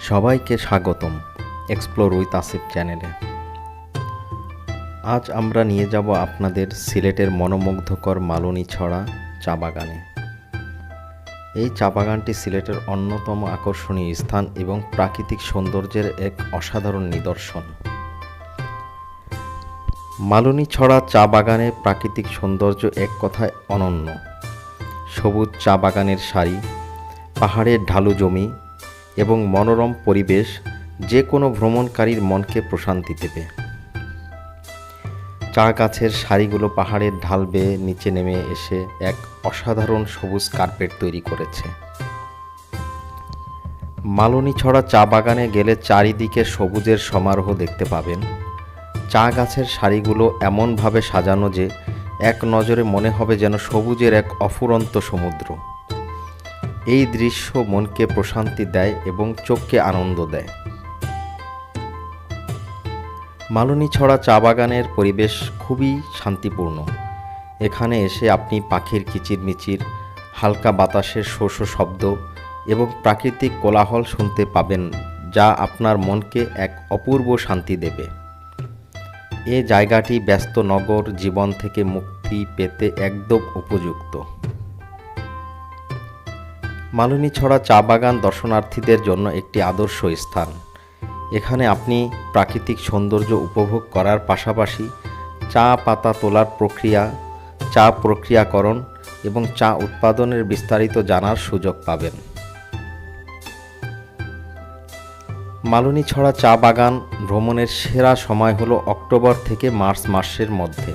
সবাইকে স্বাগতম explore with Asif চ্যানেলে। আজ আমরা নিয়ে যাব আপনাদের সিলেটের মনোমুগ্ধকর মালনীছড়া চা বাগানে। এই চা বাগানটি সিলেটের অন্যতম আকর্ষণীয় স্থান এবং প্রাকৃতিক সৌন্দর্যের এক অসাধারণ নিদর্শন। মালনীছড়া চা বাগানের প্রাকৃতিক সৌন্দর্য এক কথায় অনন্য। সবুজ চা বাগানের সারি, পাহাড়ের ঢালু জমি এবং মনোরম পরিবেশ যে কোনো ভ্রমণকারীর মনকে প্রশান্তি দেবে। চা গাছের সারিগুলো পাহাড়ের ঢাল বেয়ে নিচে নেমে এসে এক অসাধারণ সবুজ কার্পেট তৈরি করেছে। মালনীছড়া চা বাগানে গেলে চারিদিকে সবুজের সমারোহ দেখতে পাবেন। চা গাছের সারিগুলো এমনভাবে সাজানো যে এক নজরে মনে হবে যেন সবুজের এক অফুরন্ত সমুদ্র। এই দৃশ্য মনকে প্রশান্তি দেয় এবং চোখকে আনন্দ দেয়। মালনীছড়া চা বাগানের পরিবেশ খুবই শান্তিপূর্ণ। এখানে এসে আপনি পাখির কিচিরমিচির, হালকা বাতাসের শো শো শব্দ এবং প্রাকৃতিক কোলাহল শুনতে পাবেন, যা আপনার মনকে এক অপূর্ব শান্তি দেবে। এ জায়গাটি ব্যস্ত নগর জীবন থেকে মুক্তি পেতে একদম উপযুক্ত। মালনীছড়া চা বাগান দর্শনার্থীদের জন্য একটি আদর্শ স্থান। এখানে আপনি প্রাকৃতিক সৌন্দর্য উপভোগ করার পাশাপাশি চা পাতা তোলার প্রক্রিয়া, চা প্রক্রিয়াকরণ এবং চা উৎপাদনের বিস্তারিত জানার সুযোগ পাবেন। মালনীছড়া চা বাগান ভ্রমণের সেরা সময় হলো অক্টোবর থেকে মার্চ মাসের মধ্যে।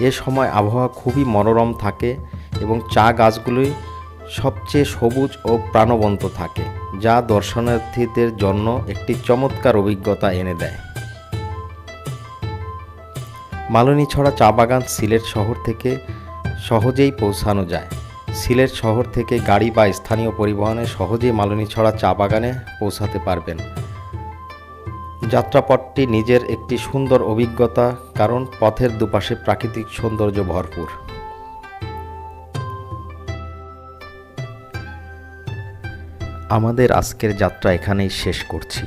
এ সময় আবহাওয়া খুবই মনোরম থাকে এবং চা গাছগুলি সবচেয়ে সবুজ ও প্রাণবন্ত থাকে, যা দর্শনার্থীদের জন্য একটি চমৎকার অভিজ্ঞতা এনে দেয়। মালনীছড়া চা বাগান সিলেট শহর থেকে সহজেই পৌঁছানো যায়। সিলেট শহর থেকে গাড়ি বা স্থানীয় পরিবহনে সহজেই মালনীছড়া চা বাগানে পৌঁছাতে পারবেন। যাত্রাপথটি নিজের একটি সুন্দর অভিজ্ঞতা, কারণ পথের দুপাশে প্রাকৃতিক সৌন্দর্য ভরপুর। আমাদের আজকের যাত্রা এখানেই শেষ করছি।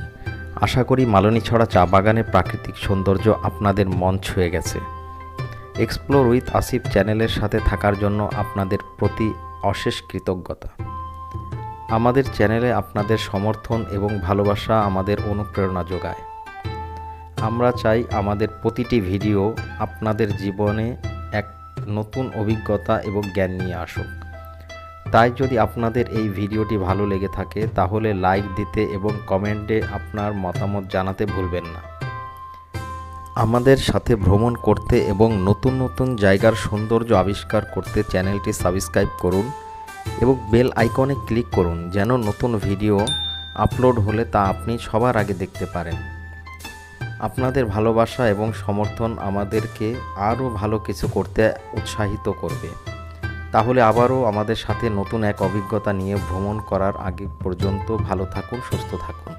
আশা করি মালনীছড়া চা বাগানের প্রাকৃতিক সৌন্দর্য আপনাদের মন ছুঁয়ে গেছে। এক্সপ্লোর উইথ আসিফ চ্যানেলের সাথে থাকার জন্য আপনাদের প্রতি অশেষ কৃতজ্ঞতা। আমাদের চ্যানেলে আপনাদের সমর্থন এবং ভালোবাসা আমাদের অনুপ্রেরণা যোগায়। আমরা চাই আমাদের প্রতিটি ভিডিও আপনাদের জীবনে এক নতুন অভিজ্ঞতা এবং জ্ঞান নিয়ে আসুক। তাই যদি আপনাদের এই ভিডিওটি ভালো লেগে থাকে তাহলে লাইক দিতে এবং কমেন্টে আপনার মতামত জানাতে ভুলবেন না। আমাদের সাথে ভ্রমণ করতে এবং নতুন নতুন জায়গার সৌন্দর্য আবিষ্কার করতে চ্যানেলটি সাবস্ক্রাইব করুন এবং বেল আইকনে ক্লিক করুন, যেন নতুন ভিডিও আপলোড হলে তা আপনি সবার আগে দেখতে পারেন। আপনাদের ভালোবাসা এবং সমর্থন আমাদেরকে আরও ভালো কিছু করতে উৎসাহিত করবে। তাহলে আবারও আমাদের সাথে নতুন এক অভিজ্ঞতা নিয়ে ভ্রমণ করার আগে পর্যন্ত ভালো থাকুন, সুস্থ থাকুন।